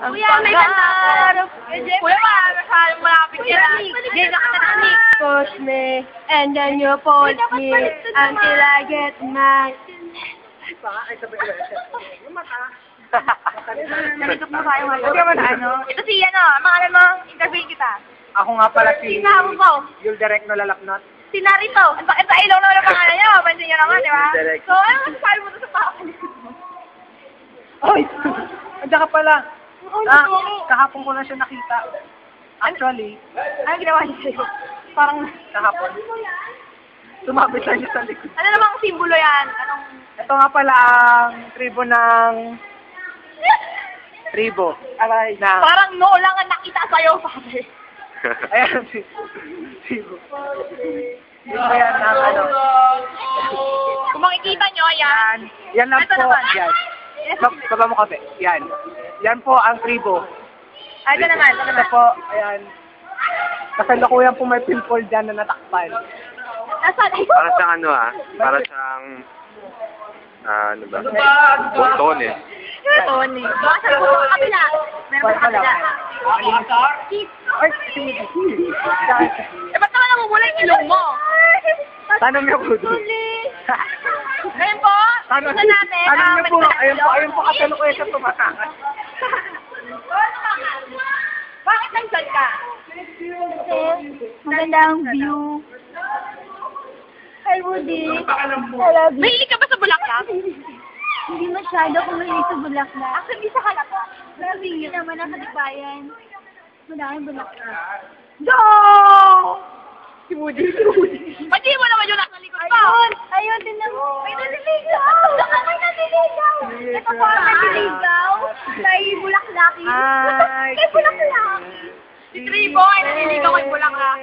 Kuya, may pangarap. Kuya, masyadong malapit yan. Hindi na katatanik. Push me, and then you push me, until I get mad. Nalitok mo tayo ngayon. Huwag naman ano. Ito si ano, pangalan mo, interview kita. Ako nga pala si Sinabi ko. Yul Direct no Lalaknot. Si Narito. Ito ilong naman ang pangalan niya. Pansin niyo naman, di ba? Direct. So, ano masasabi mo sa pakalimutan mo? Oy! Andiyan ka pala. Kahapon ko na siya nakita. Actually, Ano ginawa niya sa'yo? Parang, kahapon. Tumapit lang siya sa likod. ano namang simbolo yan? Anong... Ito nga pala ang tribo ng... Tribo. Aray na... Parang noo lang ang nakita sa'yo, pare. Ayan, tribo. Yun ba yan ang ano? Kung makikita nyo, yan. Yan lang Ito po. naman. Yan. Baba mo kape. Yan. Yan po ang tribo. Ay, ito naman, ito Ito naman. po, ayan. Kasalukuyan po may pimple dyan na natakpan. Nasaan? Ay, Para sa ano para siyang, ano ba? Bukton eh. ito ni. Baka sa buong kabila. Meron pa sa kabila. Ay, sige. Eh, ba't naman namumula yung ilong mo? Tanong niyo po doon. Ngayon po, Tanong gusto natin. niyo po. magdadalo. Ayun po kasalukuyan siya tumatakas. Bakit nandyan ka? Maganda ang view. Hi, Woody. I love you. Mahilig ka ba sa bulaklak? Hindi masyado kung mahilig sa bulaklak. Actually, sa halata. Hindi naman ang katibayan. Madaming bulaklak. No! Si Woody. Pati mo naman yung nasa likod mo. Ayun din na. May naliligaw! May naliligaw! Ito po ang naliligaw. May bulaklaki. Ay, May bulaklak. Si Tribo ay naliligaw kay bulaklak.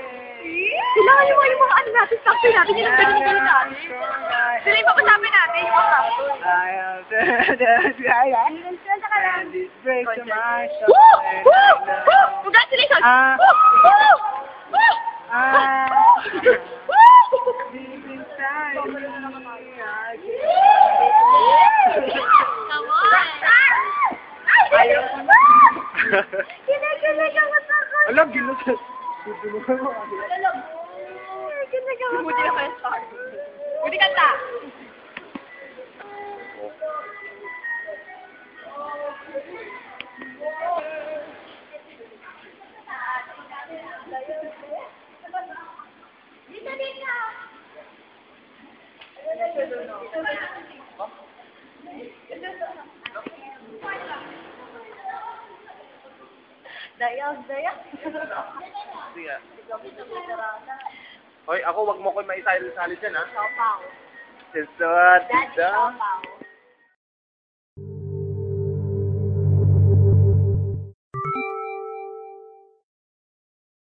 Sila yung mga ano natin, sabi natin, yung nagdaniligay natin. Sila yung papasapin natin, yung mga. And it breaks my Woo! soul. Woo! Woo! Congratulations! Woo! Woo! Woo! Woo! Deep inside me, I Come on! Ayaw. Kinikilig ang ako. Alam, ginulat. Dudulugan mo. Si Woody na kaya star. Woody kanta! Dayak. Sige. Hoy, ako wag mo ko maisali-sali dyan, ha? Siopaw. Sisot, Daddy da. Siopaw.